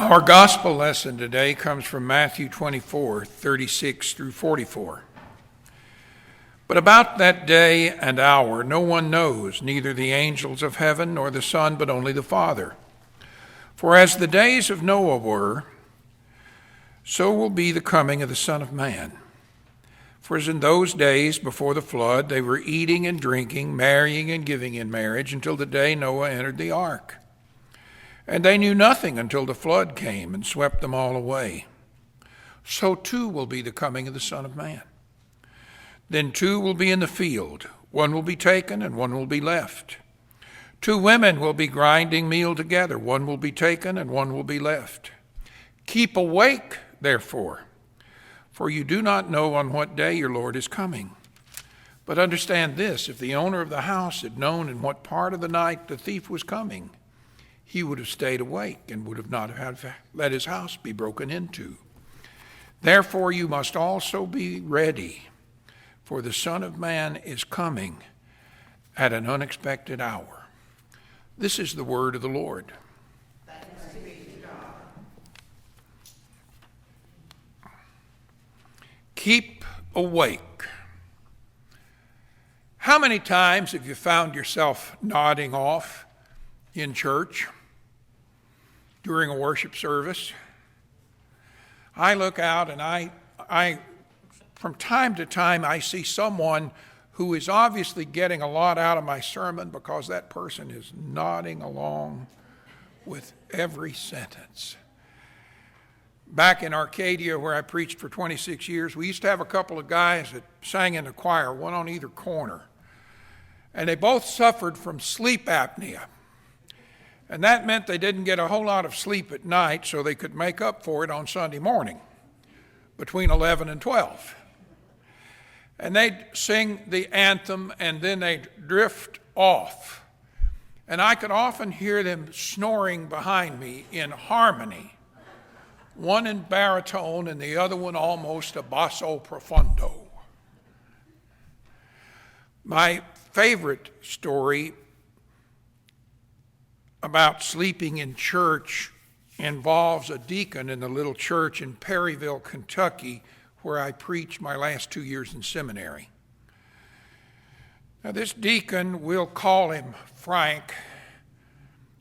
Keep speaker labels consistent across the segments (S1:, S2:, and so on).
S1: Our gospel lesson today comes from Matthew 24, 36 through 44. But about that day and hour no one knows, neither the angels of heaven nor the Son, but only the Father. For as the days of Noah were, so will be the coming of the Son of Man. For as in those days before the flood, they were eating and drinking, marrying and giving in marriage, until the day Noah entered the ark. And they knew nothing until the flood came and swept them all away. So too will be the coming of the Son of Man. Then two will be in the field, one will be taken and one will be left. Two women will be grinding meal together, one will be taken and one will be left. Keep awake, therefore, for you do not know on what day your Lord is coming. But understand this, if the owner of the house had known in what part of the night the thief was coming, he would have stayed awake and would have not have let his house be broken into. Therefore you must also be ready, for the Son of Man is coming at an unexpected hour. This is the word of the Lord.
S2: Thanks be to God.
S1: Keep awake. How many times have you found yourself nodding off in church during a worship service? I look out and I from time to time I see someone who is obviously getting a lot out of my sermon because that person is nodding along with every sentence. Back in Arcadia, where I preached for 26 years, we used to have a couple of guys that sang in the choir, one on either corner. And they both suffered from sleep apnea. And that meant they didn't get a whole lot of sleep at night, so they could make up for it on Sunday morning between 11 and 12. And they'd sing the anthem, and then they'd drift off. And I could often hear them snoring behind me in harmony, one in baritone and the other one almost a basso profundo. My favorite story about sleeping in church involves a deacon in the little church in Perryville, Kentucky, where I preached my last 2 years in seminary. Now this deacon, we'll call him Frank,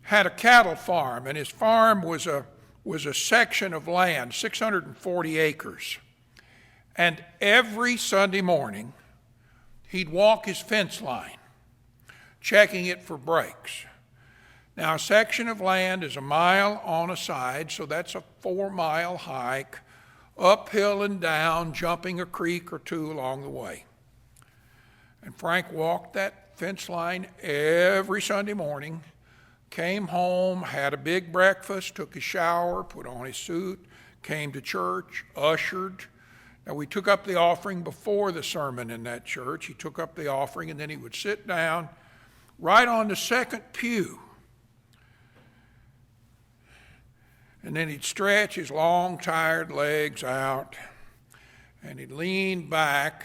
S1: had a cattle farm, and his farm was a section of land, 640 acres. And every Sunday morning, he'd walk his fence line, checking it for breaks. Now, a section of land is a mile on a side, so that's a 4-mile hike, uphill and down, jumping a creek or two along the way. And Frank walked that fence line every Sunday morning, came home, had a big breakfast, took a shower, put on his suit, came to church, ushered. Now, we took up the offering before the sermon in that church. He took up the offering, and then he would sit down right on the second pew. And then he'd stretch his long, tired legs out, and he'd lean back.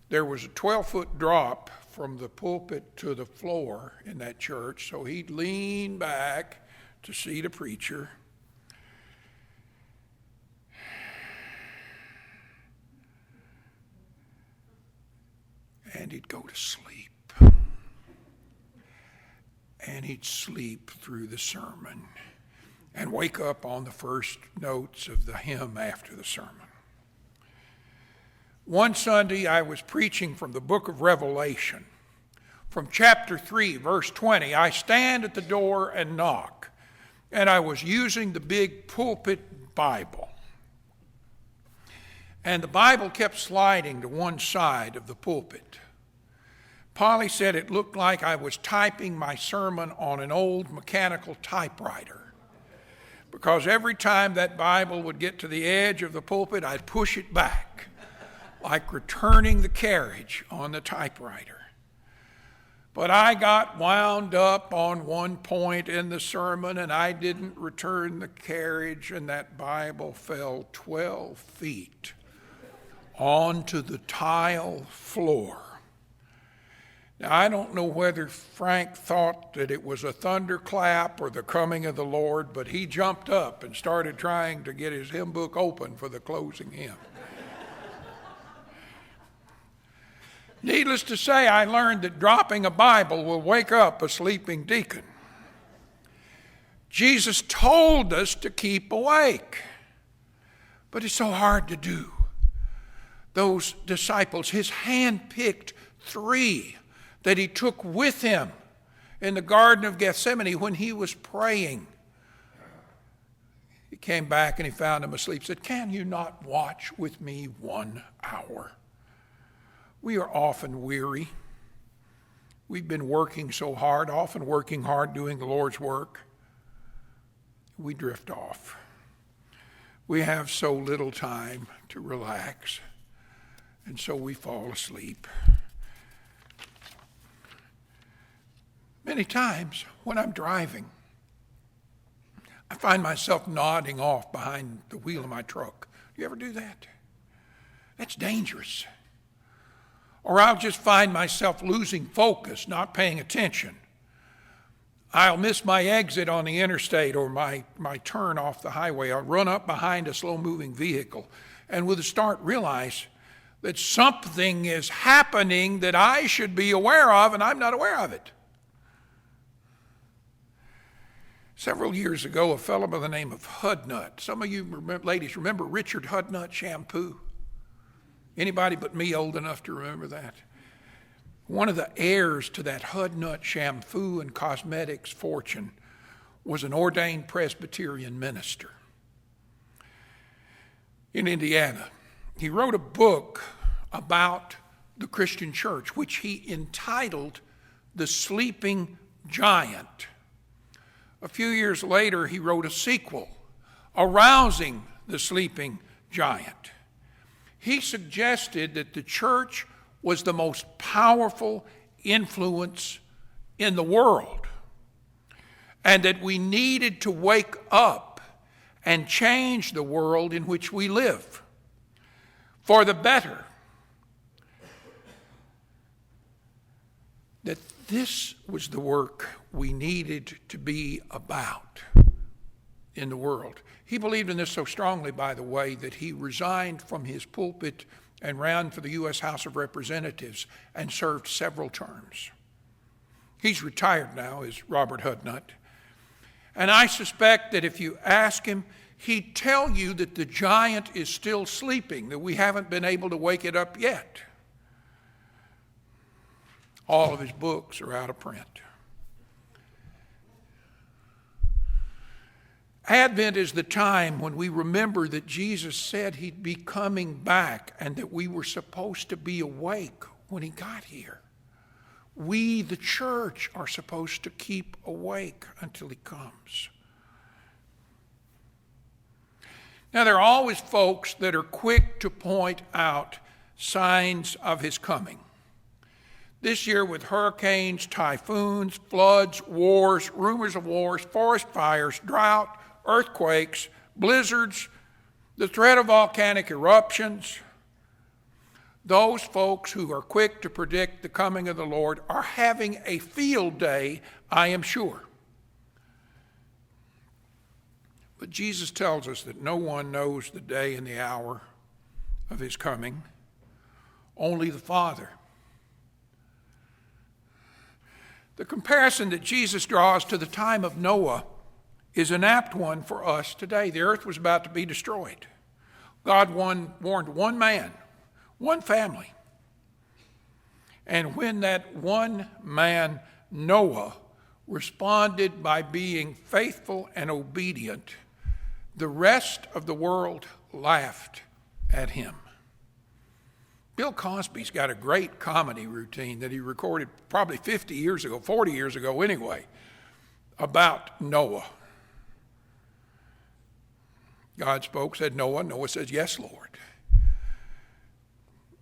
S1: There was a 12-foot drop from the pulpit to the floor in that church, so he'd lean back to see the preacher. And he'd go to sleep. And he'd sleep through the sermon and wake up on the first notes of the hymn after the sermon. One Sunday, I was preaching from the book of Revelation. From chapter 3, verse 20, I stand at the door and knock. And I was using the big pulpit Bible. And the Bible kept sliding to one side of the pulpit. Polly said it looked like I was typing my sermon on an old mechanical typewriter. Because every time that Bible would get to the edge of the pulpit, I'd push it back, like returning the carriage on the typewriter. But I got wound up on one point in the sermon, and I didn't return the carriage, and that Bible fell 12 feet onto the tile floor. Now, I don't know whether Frank thought that it was a thunderclap or the coming of the Lord, but he jumped up and started trying to get his hymn book open for the closing hymn. Needless to say, I learned that dropping a Bible will wake up a sleeping deacon. Jesus told us to keep awake, but it's so hard to do. Those disciples, his hand-picked 3 that he took with him in the Garden of Gethsemane when he was praying. He came back and he found them asleep. He said, "Can you not watch with me 1 hour?" We are often weary. We've been working so hard, often working hard doing the Lord's work. We drift off. We have so little time to relax, and so we fall asleep. Many times when I'm driving, I find myself nodding off behind the wheel of my truck. Do you ever do that? That's dangerous. Or I'll just find myself losing focus, not paying attention. I'll miss my exit on the interstate or my turn off the highway. I'll run up behind a slow-moving vehicle and with a start realize that something is happening that I should be aware of and I'm not aware of it. Several years ago, a fellow by the name of Hudnut. Some of you ladies remember Richard Hudnut shampoo? Anybody but me old enough to remember that? One of the heirs to that Hudnut shampoo and cosmetics fortune was an ordained Presbyterian minister in Indiana. He wrote a book about the Christian church, which he entitled The Sleeping Giant. A few years later, he wrote a sequel, Arousing the Sleeping Giant. He suggested that the church was the most powerful influence in the world, and that we needed to wake up and change the world in which we live for the better. That this was the work we needed to be about in the world. He believed in this so strongly, by the way, that he resigned from his pulpit and ran for the U.S. House of Representatives and served several terms. He's retired now, is Robert Hudnut. And I suspect that if you ask him, he'd tell you that the giant is still sleeping, that we haven't been able to wake it up yet. All of his books are out of print. Advent is the time when we remember that Jesus said he'd be coming back and that we were supposed to be awake when he got here. We, the church, are supposed to keep awake until he comes. Now, there are always folks that are quick to point out signs of his coming. This year, with hurricanes, typhoons, floods, wars, rumors of wars, forest fires, drought, earthquakes, blizzards, the threat of volcanic eruptions, those folks who are quick to predict the coming of the Lord are having a field day, I am sure. But Jesus tells us that no one knows the day and the hour of his coming, only the Father. The comparison that Jesus draws to the time of Noah is an apt one for us today. The earth was about to be destroyed. God warned one man, one family. And when that one man, Noah, responded by being faithful and obedient, the rest of the world laughed at him. Bill Cosby's got a great comedy routine that he recorded probably 50 years ago, 40 years ago anyway, about Noah. God spoke, said Noah. Noah says, "Yes, Lord."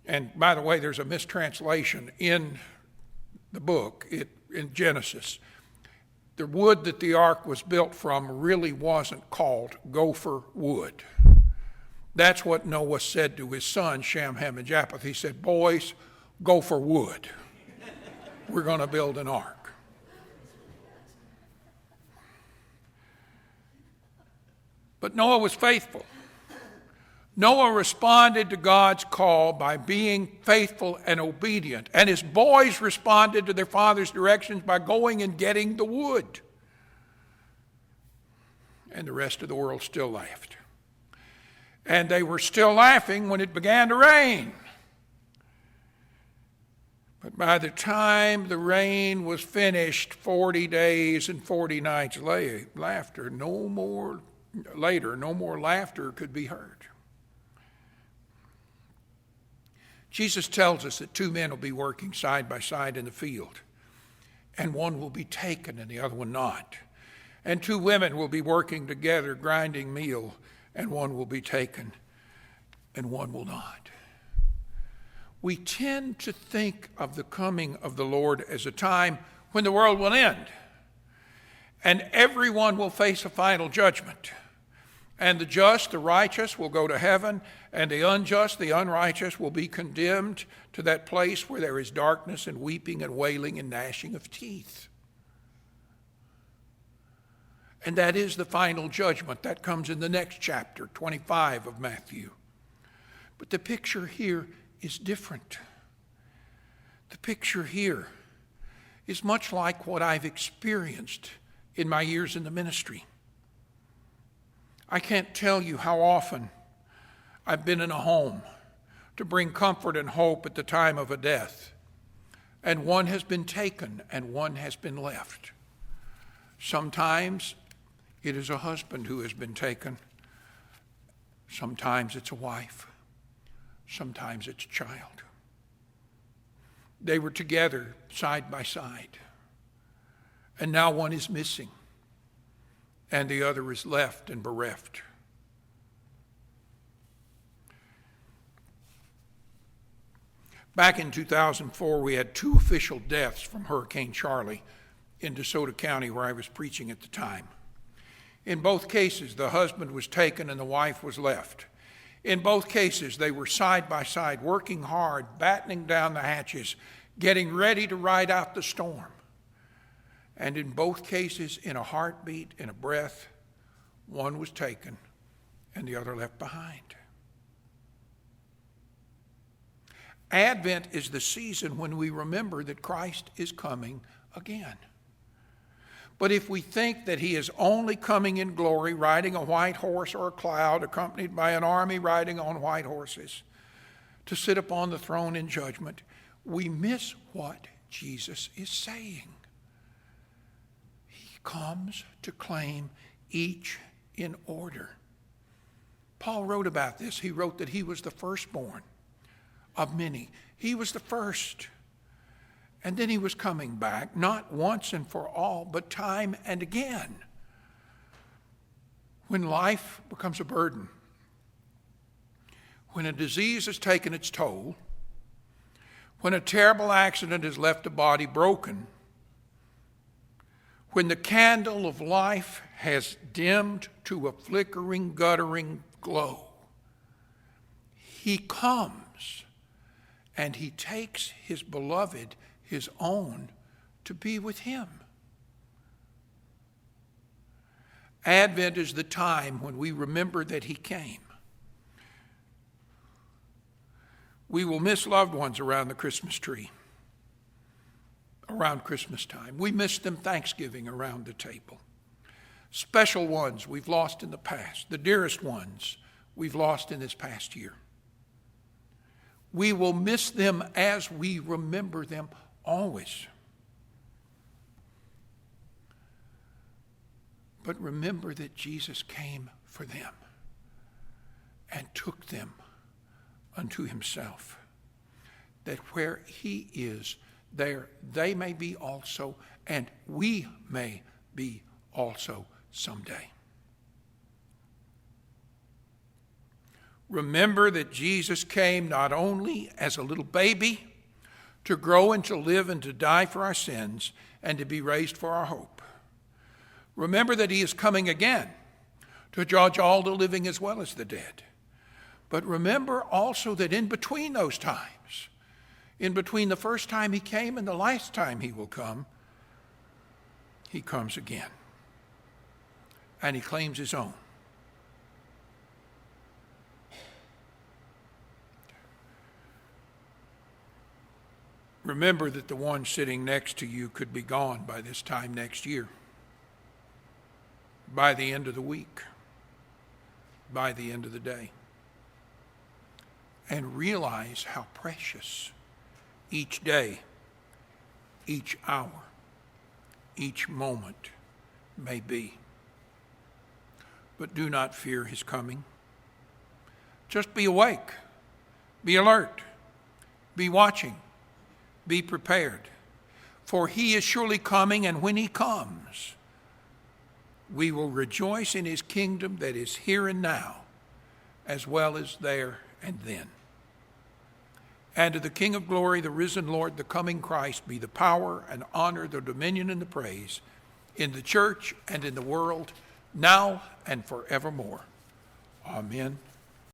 S1: And by the way, there's a mistranslation in the book, in Genesis. The wood that the ark was built from really wasn't called gopher wood. That's what Noah said to his sons, Shem, Ham, and Japheth. He said, "Boys, go for wood." we're going to build an ark. But Noah was faithful. Noah responded to God's call by being faithful and obedient. And his boys responded to their father's directions by going and getting the wood. And the rest of the world still laughed. And they were still laughing when it began to rain. But by the time the rain was finished, 40 days and 40 nights later, no more laughter could be heard. Jesus tells us that two men will be working side by side in the field, and one will be taken and the other one not. And two women will be working together grinding meal, and one will be taken and one will not. We tend to think of the coming of the Lord as a time when the world will end, and everyone will face a final judgment. And the just, the righteous, will go to heaven, and the unjust, the unrighteous, will be condemned to that place where there is darkness and weeping and wailing and gnashing of teeth. And that is the final judgment. That comes in the next chapter, 25 of Matthew. But the picture here is different. The picture here is much like what I've experienced in my years in the ministry. I can't tell you how often I've been in a home to bring comfort and hope at the time of a death, and one has been taken and one has been left. Sometimes it is a husband who has been taken. Sometimes it's a wife. Sometimes it's a child. They were together side by side, and now one is missing, and the other is left and bereft. Back in 2004, we had two official deaths from Hurricane Charley in DeSoto County, where I was preaching at the time. In both cases, the husband was taken and the wife was left. In both cases, they were side by side, working hard, battening down the hatches, getting ready to ride out the storm. And in both cases, in a heartbeat, in a breath, one was taken and the other left behind. Advent is the season when we remember that Christ is coming again. But if we think that he is only coming in glory, riding a white horse or a cloud, accompanied by an army riding on white horses, to sit upon the throne in judgment, we miss what Jesus is saying. He comes to claim each in order. Paul wrote about this. He wrote that he was the firstborn of many. He was the first. And then he was coming back, not once and for all, but time and again. When life becomes a burden, when a disease has taken its toll, when a terrible accident has left a body broken, when the candle of life has dimmed to a flickering, guttering glow, he comes and he takes his beloved, his own, to be with him. Advent is the time when we remember that he came. We will miss loved ones around the Christmas tree, around Christmas time. We miss them Thanksgiving around the table. Special ones we've lost in the past, the dearest ones we've lost in this past year. We will miss them as we remember them always. But remember that Jesus came for them and took them unto himself, that where he is, there they may be also, and we may be also someday. Remember that Jesus came not only as a little baby to grow and to live and to die for our sins and to be raised for our hope. Remember that he is coming again to judge all the living as well as the dead. But remember also that in between those times, In between the first time he came and the last time he will come, he comes again. And he claims his own. Remember that the one sitting next to you could be gone by this time next year, by the end of the week, by the end of the day. And realize how precious each day, each hour, each moment may be. But do not fear his coming. Just be awake, be alert, be watching, be prepared. For he is surely coming, and when he comes, we will rejoice in his kingdom that is here and now, as well as there and then. And to the King of glory, the risen Lord, the coming Christ, be the power and honor, the dominion and the praise in the church and in the world, now and forevermore. Amen.